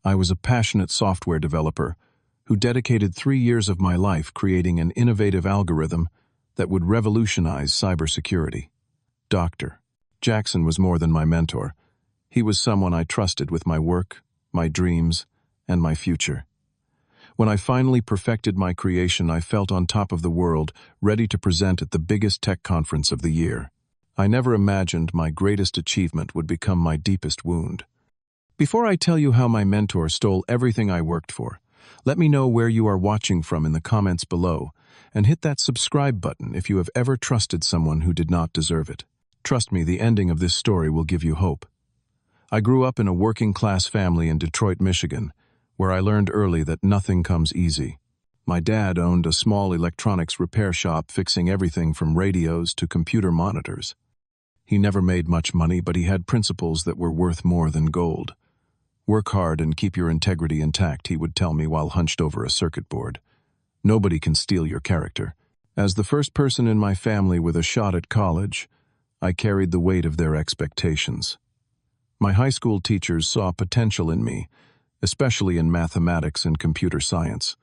I was a passionate software developer who dedicated 3 years of my life creating an innovative algorithm that would revolutionize cybersecurity. Dr. Jackson was more than my mentor. He was someone I trusted with my work, my dreams, and my future. When I finally perfected my creation, I felt on top of the world, ready to present at the biggest tech conference of the year. I never imagined my greatest achievement would become my deepest wound. Before I tell you how my mentor stole everything I worked for, let me know where you are watching from in the comments below, and hit that subscribe button if you have ever trusted someone who did not deserve it. Trust me, the ending of this story will give you hope. I grew up in a working-class family in Detroit, Michigan, where I learned early that nothing comes easy. My dad owned a small electronics repair shop fixing everything from radios to computer monitors. He never made much money, but he had principles that were worth more than gold. Work hard and keep your integrity intact, he would tell me while hunched over a circuit board. Nobody can steal your character. As the first person in my family with a shot at college, I carried the weight of their expectations. My high school teachers saw potential in me, especially in mathematics and computer science.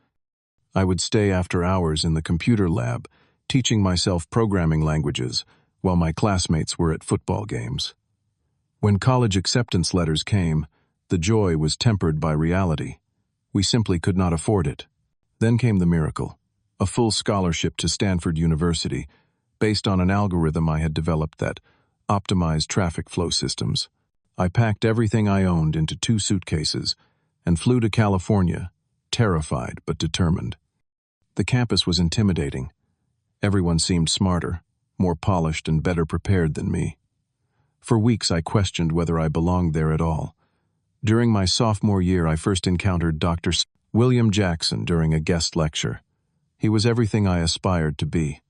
I would stay after hours in the computer lab, teaching myself programming languages, while my classmates were at football games. When college acceptance letters came, the joy was tempered by reality. We simply could not afford it. Then came the miracle, a full scholarship to Stanford University, based on an algorithm I had developed that optimized traffic flow systems. I packed everything I owned into 2 suitcases and flew to California, terrified but determined. The campus was intimidating. Everyone seemed smarter, more polished and better prepared than me. For weeks I questioned whether I belonged there at all. During my sophomore year, I first encountered Dr. William Jackson during a guest lecture. He was everything I aspired to be.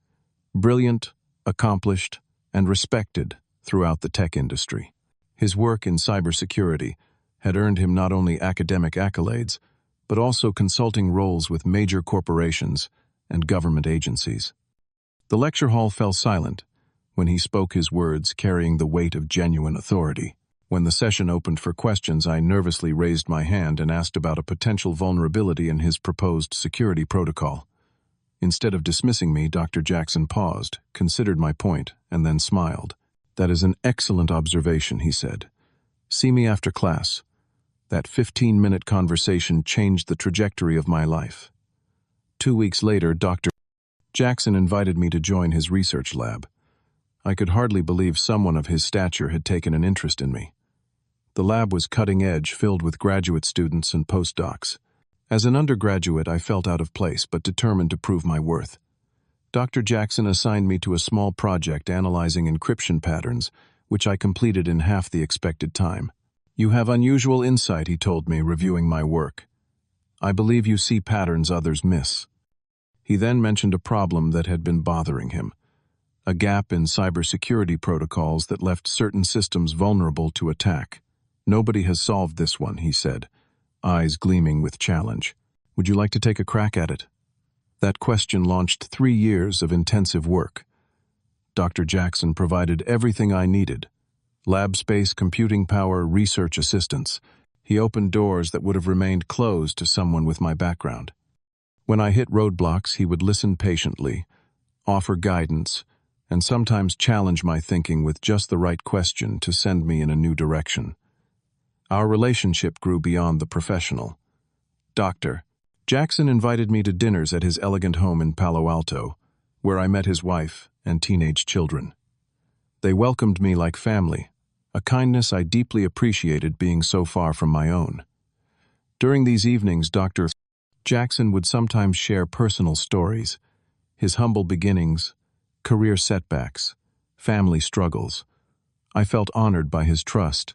Brilliant, accomplished, and respected throughout the tech industry. His work in cybersecurity had earned him not only academic accolades, but also consulting roles with major corporations and government agencies. The lecture hall fell silent when he spoke, his words carrying the weight of genuine authority. When the session opened for questions, I nervously raised my hand and asked about a potential vulnerability in his proposed security protocol. Instead of dismissing me, Dr. Jackson paused, considered my point, and then smiled. "That is an excellent observation," he said. "See me after class." That 15-minute conversation changed the trajectory of my life. 2 weeks later, Dr. Jackson invited me to join his research lab. I could hardly believe someone of his stature had taken an interest in me. The lab was cutting-edge, filled with graduate students and postdocs. As an undergraduate, I felt out of place, but determined to prove my worth. Dr. Jackson assigned me to a small project analyzing encryption patterns, which I completed in half the expected time. "You have unusual insight," he told me, reviewing my work. "I believe you see patterns others miss." He then mentioned a problem that had been bothering him, a gap in cybersecurity protocols that left certain systems vulnerable to attack. "Nobody has solved this one," he said, eyes gleaming with challenge. "Would you like to take a crack at it?" That question launched 3 years of intensive work. Dr. Jackson provided everything I needed: lab space, computing power, research assistance. He opened doors that would have remained closed to someone with my background. When I hit roadblocks, he would listen patiently, offer guidance, and sometimes challenge my thinking with just the right question to send me in a new direction. Our relationship grew beyond the professional. Dr. Jackson invited me to dinners at his elegant home in Palo Alto, where I met his wife and teenage children. They welcomed me like family, a kindness I deeply appreciated being so far from my own. During these evenings, Dr. Jackson would sometimes share personal stories, his humble beginnings, career setbacks, family struggles. I felt honored by his trust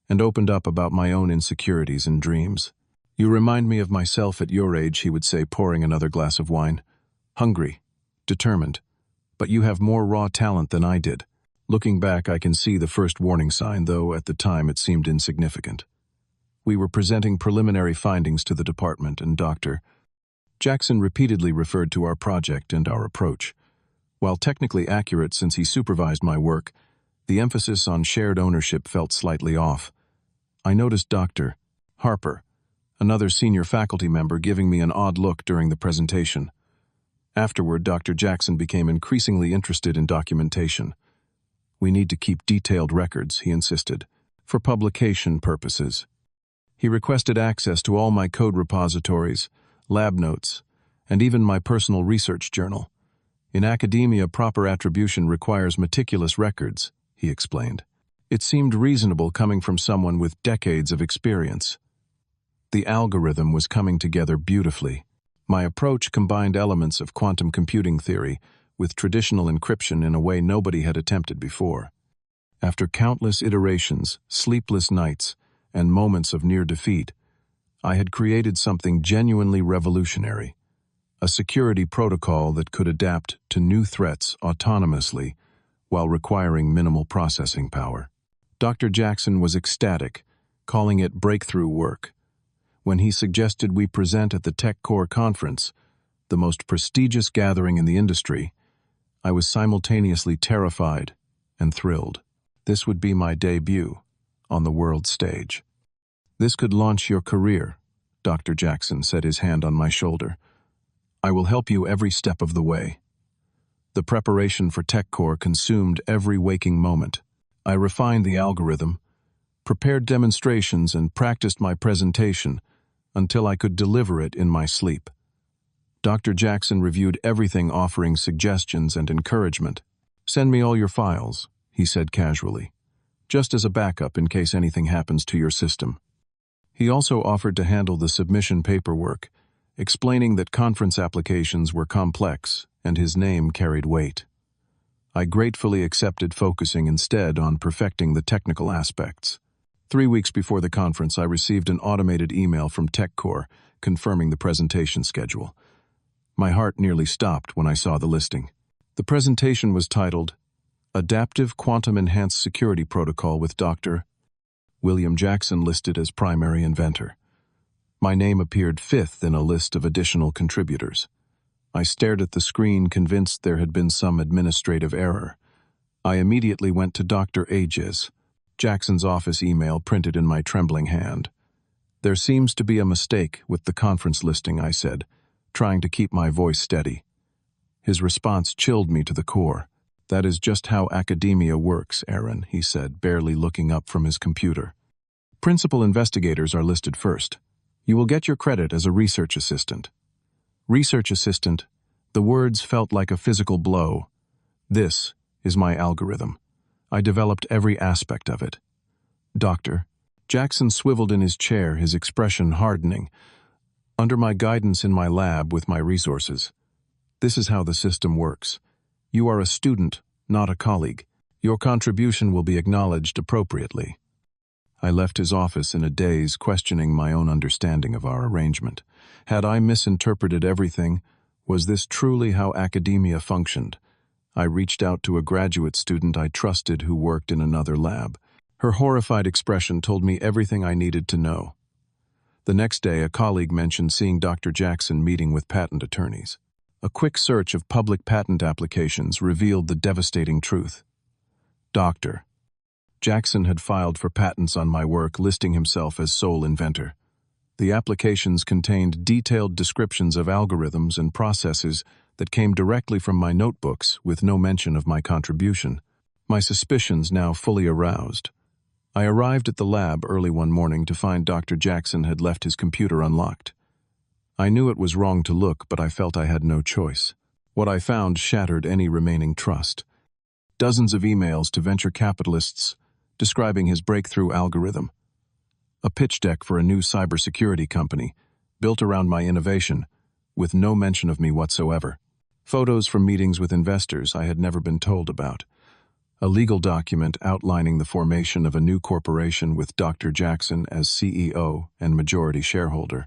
and opened up about my own insecurities and dreams. "You remind me of myself at your age," he would say, pouring another glass of wine. "Hungry, determined, but you have more raw talent than I did." Looking back, I can see the first warning sign, though at the time it seemed insignificant. We were presenting preliminary findings to the department, and Dr. Jackson repeatedly referred to our project and our approach. While technically accurate since he supervised my work, the emphasis on shared ownership felt slightly off. I noticed Dr. Harper, another senior faculty member giving me an odd look during the presentation. Afterward, Dr. Jackson became increasingly interested in documentation. "We need to keep detailed records," he insisted, "for publication purposes." He requested access to all my code repositories, lab notes, and even my personal research journal. "In academia, proper attribution requires meticulous records," he explained. It seemed reasonable coming from someone with decades of experience. The algorithm was coming together beautifully. My approach combined elements of quantum computing theory with traditional encryption in a way nobody had attempted before. After countless iterations, sleepless nights, and moments of near defeat, I had created something genuinely revolutionary, a security protocol that could adapt to new threats autonomously while requiring minimal processing power. Dr. Jackson was ecstatic, calling it breakthrough work. When he suggested we present at the TechCore conference, the most prestigious gathering in the industry, I was simultaneously terrified and thrilled. This would be my debut on the world stage. "This could launch your career," Dr. Jackson set his hand on my shoulder. "I will help you every step of the way." The preparation for TechCore consumed every waking moment. I refined the algorithm, prepared demonstrations, and practiced my presentation until I could deliver it in my sleep. Dr. Jackson reviewed everything, offering suggestions and encouragement. "Send me all your files," he said casually, "just as a backup in case anything happens to your system." He also offered to handle the submission paperwork, explaining that conference applications were complex and his name carried weight. I gratefully accepted, focusing instead on perfecting the technical aspects. 3 weeks before the conference, I received an automated email from TechCore confirming the presentation schedule. My heart nearly stopped when I saw the listing. The presentation was titled, "Adaptive Quantum Enhanced Security Protocol with Dr. William Jackson listed as primary inventor." My name appeared fifth in a list of additional contributors. I stared at the screen, convinced there had been some administrative error. I immediately went to Dr. Jackson's office email printed in my trembling hand. "There seems to be a mistake with the conference listing," I said, trying to keep my voice steady. His response chilled me to the core. "That is just how academia works, Aaron," he said, barely looking up from his computer. "Principal investigators are listed first. You will get your credit as a research assistant." Research assistant, the words felt like a physical blow. "This is my algorithm. I developed every aspect of it." "Doctor." Jackson swiveled in his chair, his expression hardening. "Under my guidance in my lab with my resources. This is how the system works. You are a student, not a colleague. Your contribution will be acknowledged appropriately." I left his office in a daze, questioning my own understanding of our arrangement. Had I misinterpreted everything? Was this truly how academia functioned? I reached out to a graduate student I trusted who worked in another lab. Her horrified expression told me everything I needed to know. The next day, a colleague mentioned seeing Dr. Jackson meeting with patent attorneys. A quick search of public patent applications revealed the devastating truth. Dr. Jackson had filed for patents on my work, listing himself as sole inventor. The applications contained detailed descriptions of algorithms and processes that came directly from my notebooks, with no mention of my contribution. My suspicions now fully aroused. I arrived at the lab early one morning to find Dr. Jackson had left his computer unlocked. I knew it was wrong to look, but I felt I had no choice. What I found shattered any remaining trust. Dozens of emails to venture capitalists describing his breakthrough algorithm. A pitch deck for a new cybersecurity company, built around my innovation, with no mention of me whatsoever. Photos from meetings with investors I had never been told about. A legal document outlining the formation of a new corporation with Dr. Jackson as CEO and majority shareholder.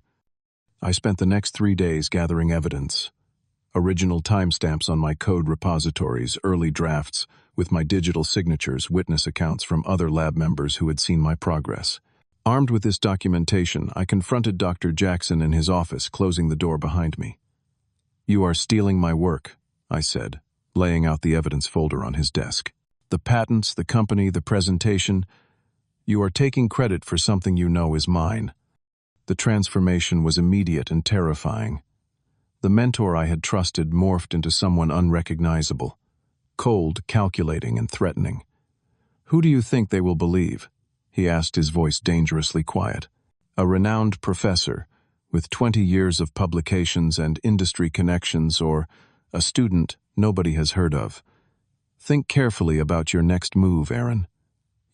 I spent the next 3 days gathering evidence. Original timestamps on my code repositories, early drafts, with my digital signatures, witness accounts from other lab members who had seen my progress. Armed with this documentation, I confronted Dr. Jackson in his office, closing the door behind me. "You are stealing my work," I said, laying out the evidence folder on his desk. "The patents, the company, the presentation. You are taking credit for something you know is mine." The transformation was immediate and terrifying. The mentor I had trusted morphed into someone unrecognizable, cold, calculating, and threatening. "Who do you think they will believe?" he asked, his voice dangerously quiet. "A renowned professor, with 20 years of publications and industry connections, or a student nobody has heard of? Think carefully about your next move, Aaron.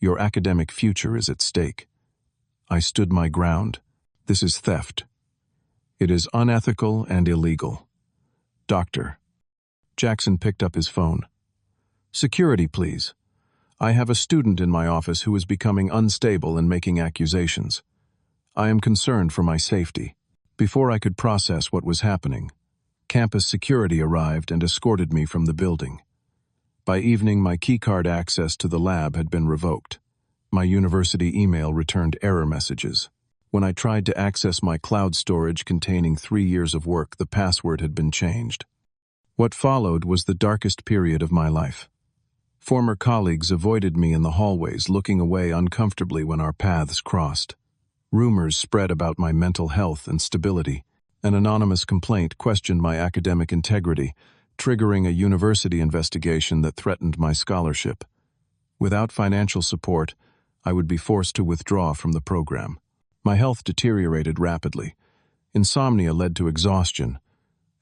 Your academic future is at stake." I stood my ground. "This is theft. It is unethical and illegal." "Doctor." Jackson picked up his phone. "Security, please. I have a student in my office who is becoming unstable and making accusations. I am concerned for my safety." Before I could process what was happening, campus security arrived and escorted me from the building. By evening, my keycard access to the lab had been revoked. My university email returned error messages. When I tried to access my cloud storage containing 3 years of work, the password had been changed. What followed was the darkest period of my life. Former colleagues avoided me in the hallways, looking away uncomfortably when our paths crossed. Rumors spread about my mental health and stability. An anonymous complaint questioned my academic integrity, triggering a university investigation that threatened my scholarship. Without financial support, I would be forced to withdraw from the program. My health deteriorated rapidly. Insomnia led to exhaustion.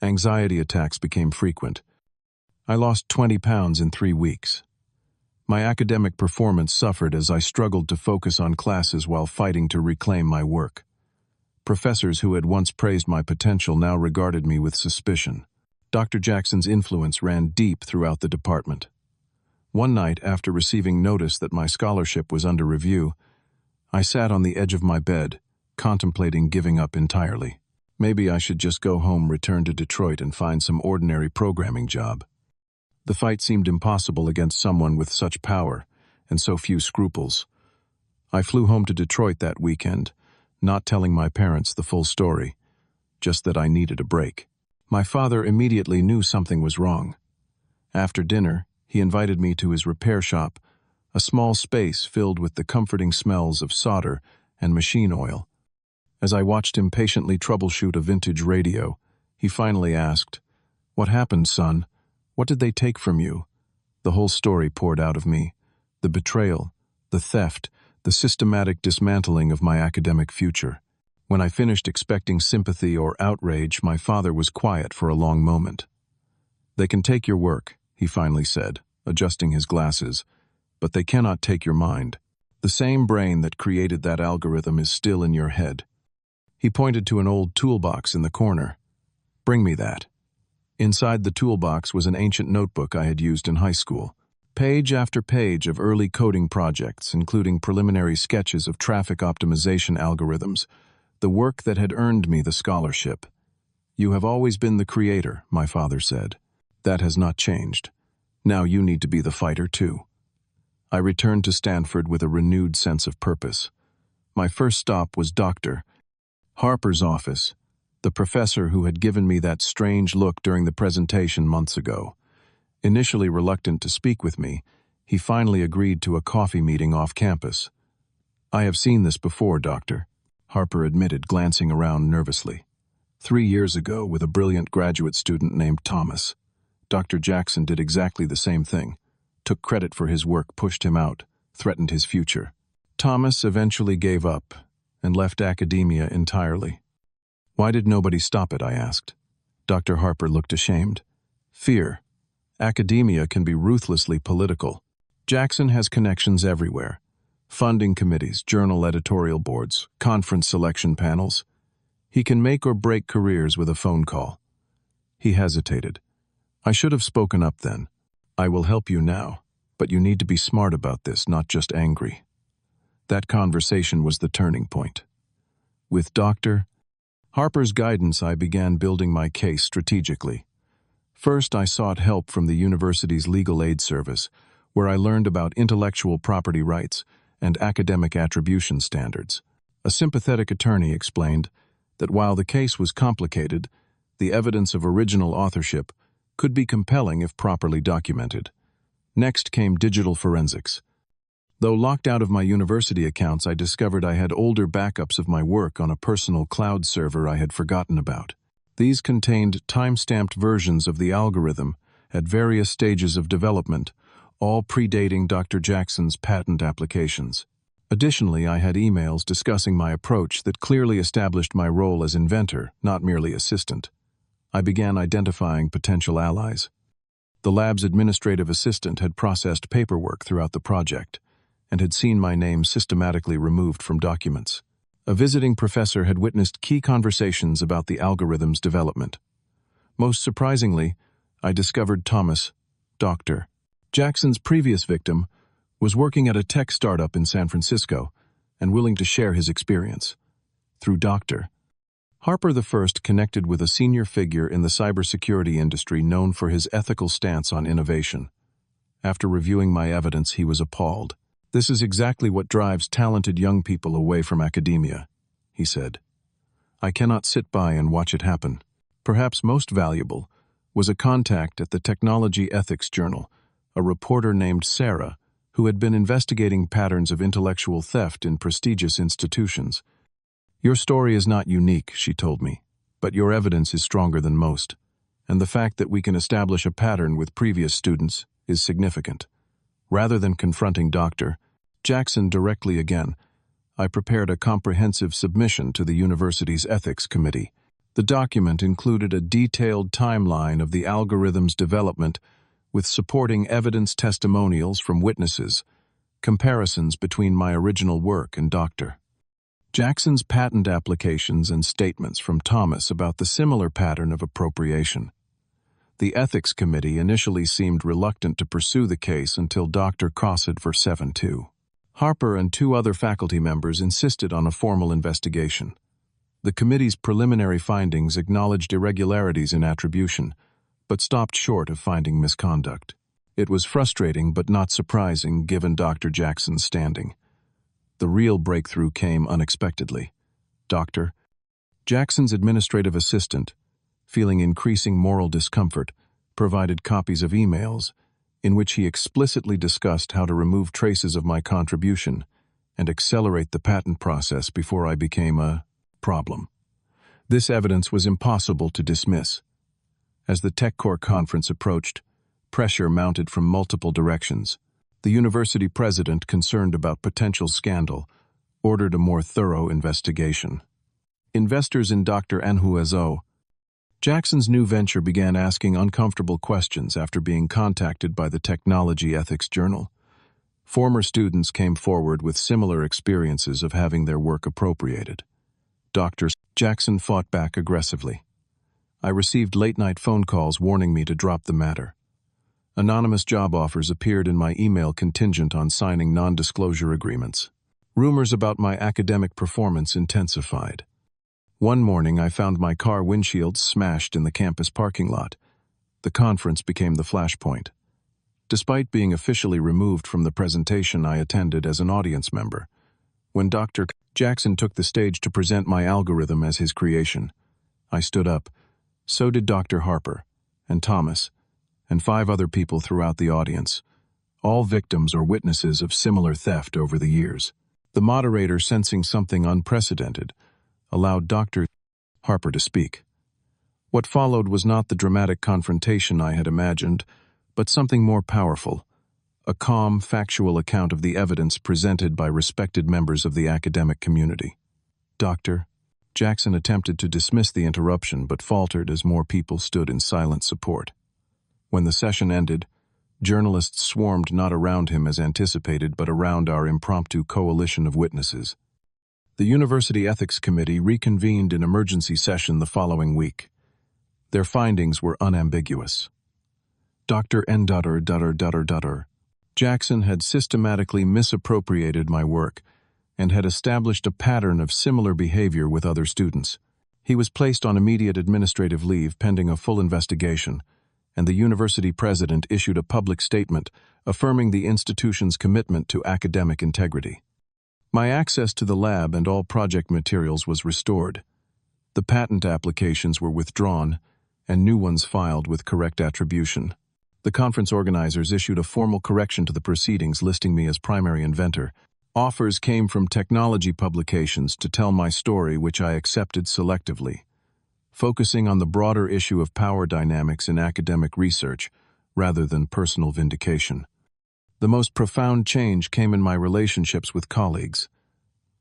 Anxiety attacks became frequent. I lost 20 pounds in 3 weeks. My academic performance suffered as I struggled to focus on classes while fighting to reclaim my work. Professors who had once praised my potential now regarded me with suspicion. Dr. Jackson's influence ran deep throughout the department. One night, after receiving notice that my scholarship was under review, I sat on the edge of my bed, contemplating giving up entirely. Maybe I should just go home, return to Detroit, and find some ordinary programming job. The fight seemed impossible against someone with such power and so few scruples. I flew home to Detroit that weekend, not telling my parents the full story, just that I needed a break. My father immediately knew something was wrong. After dinner, he invited me to his repair shop, a small space filled with the comforting smells of solder and machine oil. As I watched him patiently troubleshoot a vintage radio, he finally asked, "What happened, son? What did they take from you?" The whole story poured out of me. The betrayal, the theft, the systematic dismantling of my academic future. When I finished expecting sympathy or outrage, my father was quiet for a long moment. "They can take your work," he finally said, adjusting his glasses, "but they cannot take your mind. The same brain that created that algorithm is still in your head." He pointed to an old toolbox in the corner. "Bring me that." Inside the toolbox was an ancient notebook I had used in high school. Page after page of early coding projects, including preliminary sketches of traffic optimization algorithms, the work that had earned me the scholarship. "You have always been the creator," my father said. "That has not changed. Now you need to be the fighter too." I returned to Stanford with a renewed sense of purpose. My first stop was Dr. Harper's office, the professor who had given me that strange look during the presentation months ago. Initially reluctant to speak with me, he finally agreed to a coffee meeting off campus. "I have seen this before, Doctor," Harper admitted, glancing around nervously. 3 years ago, with a brilliant graduate student named Thomas. Dr. Jackson did exactly the same thing, took credit for his work, pushed him out, threatened his future. Thomas eventually gave up and left academia entirely. "Why did nobody stop it?" I asked. Dr. Harper looked ashamed. "Fear. Academia can be ruthlessly political. Jackson has connections everywhere. Funding committees, journal editorial boards, conference selection panels. He can make or break careers with a phone call." He hesitated. "I should have spoken up then. I will help you now, but you need to be smart about this, not just angry." That conversation was the turning point. With Dr. Harper's guidance, I began building my case strategically. First, I sought help from the university's legal aid service, where I learned about intellectual property rights and academic attribution standards. A sympathetic attorney explained that while the case was complicated, the evidence of original authorship could be compelling if properly documented. Next came digital forensics. Though locked out of my university accounts, I discovered I had older backups of my work on a personal cloud server I had forgotten about. These contained time-stamped versions of the algorithm at various stages of development, all predating Dr. Jackson's patent applications. Additionally, I had emails discussing my approach that clearly established my role as inventor, not merely assistant. I began identifying potential allies. The lab's administrative assistant had processed paperwork throughout the project and had seen my name systematically removed from documents. A visiting professor had witnessed key conversations about the algorithm's development. Most surprisingly, I discovered Thomas, Dr. Jackson's previous victim, was working at a tech startup in San Francisco and willing to share his experience. Through Dr. Harper I connected with a senior figure in the cybersecurity industry known for his ethical stance on innovation. After reviewing my evidence, he was appalled. "This is exactly what drives talented young people away from academia," he said. "I cannot sit by and watch it happen." Perhaps most valuable was a contact at the Technology Ethics Journal, a reporter named Sarah, who had been investigating patterns of intellectual theft in prestigious institutions. "Your story is not unique," she told me, "but your evidence is stronger than most, and the fact that we can establish a pattern with previous students is significant." Rather than confronting Dr. Jackson directly again, I prepared a comprehensive submission to the university's ethics committee. The document included a detailed timeline of the algorithm's development with supporting evidence testimonials from witnesses, comparisons between my original work and Dr. Jackson's patent applications and statements from Thomas about the similar pattern of appropriation. The ethics committee initially seemed reluctant to pursue the case until Dr. Cossett for 7-2. Harper and 2 other faculty members insisted on a formal investigation. The committee's preliminary findings acknowledged irregularities in attribution, but stopped short of finding misconduct. It was frustrating but not surprising given Dr. Jackson's standing. The real breakthrough came unexpectedly. Dr. Jackson's administrative assistant, feeling increasing moral discomfort, provided copies of emails in which he explicitly discussed how to remove traces of my contribution and accelerate the patent process before I became a problem. This evidence was impossible to dismiss. As the TechCore conference approached, pressure mounted from multiple directions. The university president, concerned about potential scandal, ordered a more thorough investigation. Investors in Dr. Unauthorized Jackson's new venture began asking uncomfortable questions after being contacted by the Technology Ethics Journal. Former students came forward with similar experiences of having their work appropriated. Dr. Jackson fought back aggressively. I received late-night phone calls warning me to drop the matter. Anonymous job offers appeared in my email contingent on signing non-disclosure agreements. Rumors about my academic performance intensified. One morning, I found my car windshield smashed in the campus parking lot. The conference became the flashpoint. Despite being officially removed from the presentation, I attended as an audience member. When Dr. Jackson took the stage to present my algorithm as his creation, I stood up. So did Dr. Harper, and Thomas, and 5 other people throughout the audience, all victims or witnesses of similar theft over the years. The moderator, sensing something unprecedented, allowed Dr. Harper to speak. What followed was not the dramatic confrontation I had imagined, but something more powerful, a calm, factual account of the evidence presented by respected members of the academic community. Dr. Jackson attempted to dismiss the interruption but faltered as more people stood in silent support. When the session ended, journalists swarmed not around him as anticipated but around our impromptu coalition of witnesses. The University Ethics Committee reconvened in emergency session the following week. Their findings were unambiguous. Dr. Jackson had systematically misappropriated my work and had established a pattern of similar behavior with other students. He was placed on immediate administrative leave pending a full investigation, and the university president issued a public statement affirming the institution's commitment to academic integrity. My access to the lab and all project materials was restored. The patent applications were withdrawn, and new ones filed with correct attribution. The conference organizers issued a formal correction to the proceedings listing me as primary inventor. Offers came from technology publications to tell my story, which I accepted selectively, focusing on the broader issue of power dynamics in academic research rather than personal vindication. The most profound change came in my relationships with colleagues.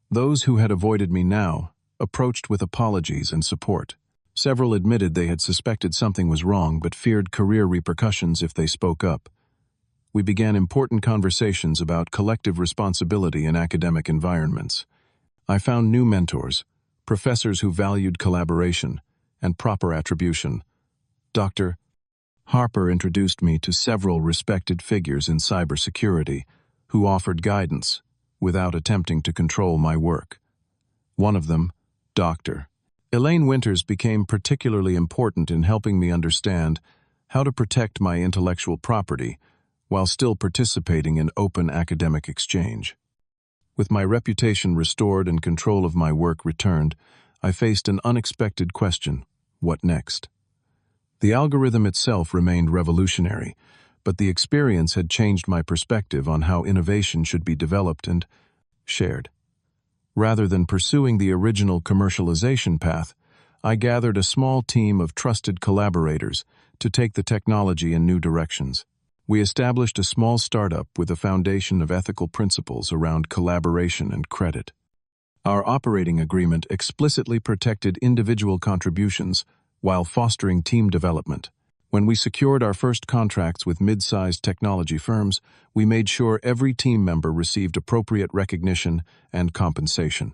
Those who had avoided me now approached with apologies and support. Several admitted they had suspected something was wrong but feared career repercussions if they spoke up. We began important conversations about collective responsibility in academic environments. I found new mentors, professors who valued collaboration and proper attribution. Dr. Harper introduced me to several respected figures in cybersecurity who offered guidance without attempting to control my work. One of them, Dr. Elaine Winters, became particularly important in helping me understand how to protect my intellectual property while still participating in open academic exchange. With my reputation restored and control of my work returned, I faced an unexpected question: what next? The algorithm itself remained revolutionary, but the experience had changed my perspective on how innovation should be developed and shared. Rather than pursuing the original commercialization path, I gathered a small team of trusted collaborators to take the technology in new directions. We established a small startup with a foundation of ethical principles around collaboration and credit. Our operating agreement explicitly protected individual contributions while fostering team development. When we secured our first contracts with mid-sized technology firms, we made sure every team member received appropriate recognition and compensation.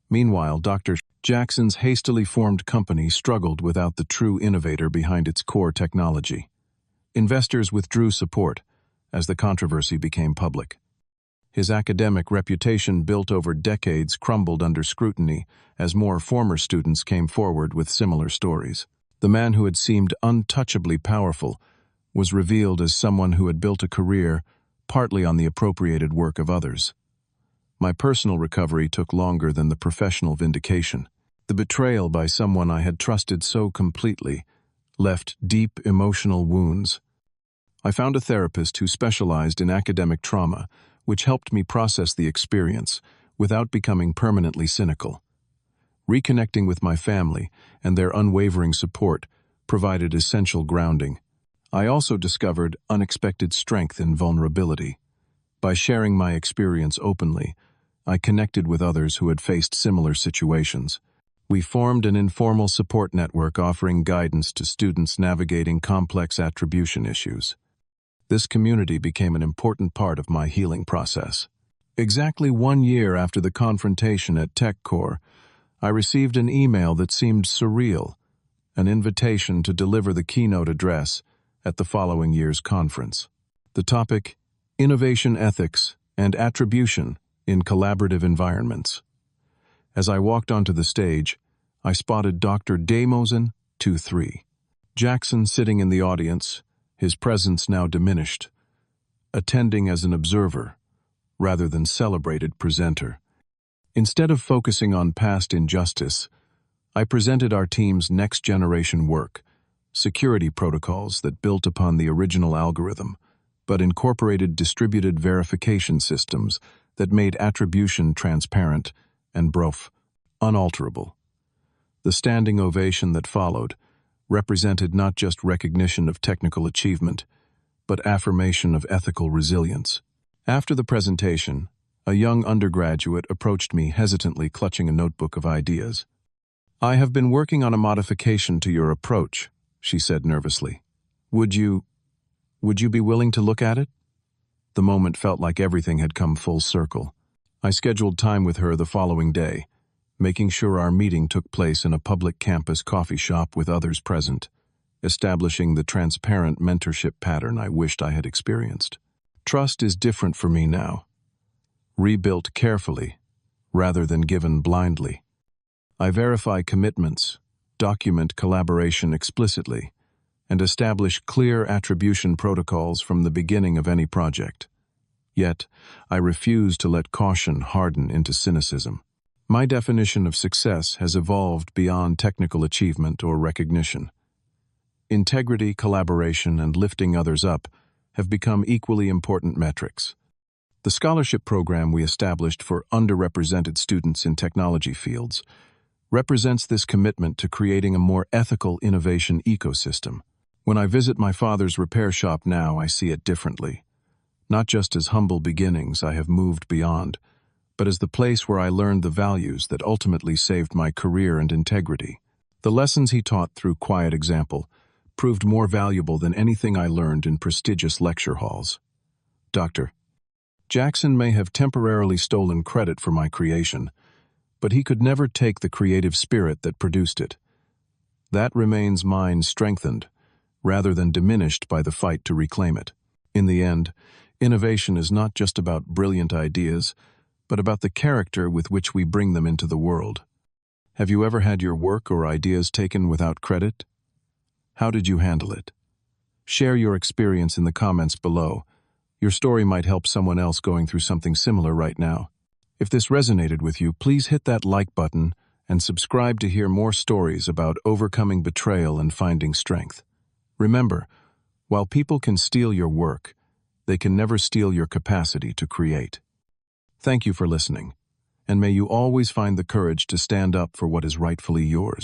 Meanwhile, Dr. Jackson's hastily formed company struggled without the true innovator behind its core technology. Investors withdrew support as the controversy became public. His academic reputation, built over decades, crumbled under scrutiny as more former students came forward with similar stories. The man who had seemed untouchably powerful was revealed as someone who had built a career partly on the appropriated work of others. My personal recovery took longer than the professional vindication. The betrayal by someone I had trusted so completely left deep emotional wounds. I found a therapist who specialized in academic trauma, which helped me process the experience without becoming permanently cynical. Reconnecting with my family and their unwavering support provided essential grounding. I also discovered unexpected strength in vulnerability. By sharing my experience openly, I connected with others who had faced similar situations. We formed an informal support network offering guidance to students navigating complex attribution issues. This community became an important part of my healing process. Exactly 1 year after the confrontation at TechCore, I received an email that seemed surreal, an invitation to deliver the keynote address at the following year's conference. The topic: Innovation Ethics and Attribution in Collaborative Environments. As I walked onto the stage, I spotted Dr. Damosen 23. Jackson sitting in the audience, his presence now diminished, attending as an observer rather than celebrated presenter. Instead of focusing on past injustice, I presented our team's next-generation work, security protocols that built upon the original algorithm, but incorporated distributed verification systems that made attribution transparent and unalterable. The standing ovation that followed represented not just recognition of technical achievement, but affirmation of ethical resilience. After the presentation, a young undergraduate approached me hesitantly, clutching a notebook of ideas. "I have been working on a modification to your approach," she said nervously. Would you be willing to look at it?" The moment felt like everything had come full circle. I scheduled time with her the following day, making sure our meeting took place in a public campus coffee shop with others present, establishing the transparent mentorship pattern I wished I had experienced. Trust is different for me now, rebuilt carefully rather than given blindly. I verify commitments, document collaboration explicitly, and establish clear attribution protocols from the beginning of any project. Yet, I refuse to let caution harden into cynicism. My definition of success has evolved beyond technical achievement or recognition. Integrity, collaboration, and lifting others up have become equally important metrics. The scholarship program we established for underrepresented students in technology fields represents this commitment to creating a more ethical innovation ecosystem. When I visit my father's repair shop now, I see it differently. Not just as humble beginnings I have moved beyond, but as the place where I learned the values that ultimately saved my career and integrity. The lessons he taught through quiet example proved more valuable than anything I learned in prestigious lecture halls. Dr. Jackson may have temporarily stolen credit for my creation, but he could never take the creative spirit that produced it. That remains mine, strengthened, rather than diminished by the fight to reclaim it. In the end, innovation is not just about brilliant ideas, but about the character with which we bring them into the world. Have you ever had your work or ideas taken without credit? How did you handle it? Share your experience in the comments below. Your story might help someone else going through something similar right now. If this resonated with you, please hit that like button and subscribe to hear more stories about overcoming betrayal and finding strength. Remember, while people can steal your work, they can never steal your capacity to create. Thank you for listening, and may you always find the courage to stand up for what is rightfully yours.